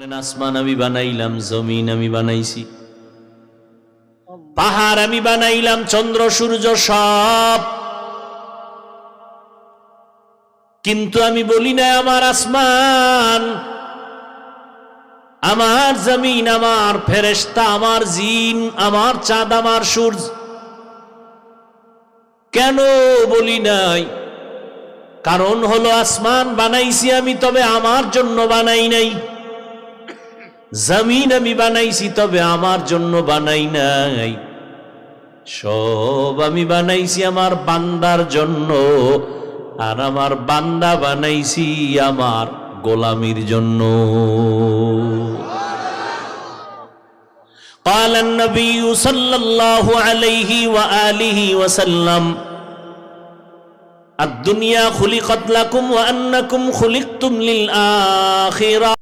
আসমান আমি বানাইলাম, জমিন আমি বানাইছি, পাহাড় আমি বানাইলাম, চন্দ্র সূর্য সব। কিন্তু আমি বলি না আমার আসমান, আমার জমিন, আমার ফেরেশতা, আমার জিন, আমার চাঁদ, আমার সূর্য। কেন বলি নাই? কারণ হলো আসমান বানাইছি আমি, তবে আমার জন্য বানাই নাই। জমিন আমি বানাইছি, তবে আমার জন্য বানাই নাই। সব আমি বানাইছি আমার বান্দার জন্য, আর আমার বান্দা বানাইছি আমার গোলামির জন্য। قال النبي صلى الله عليه وآله وسلم الدنيا خلقت لكم وأنكم خلقتم للآخرة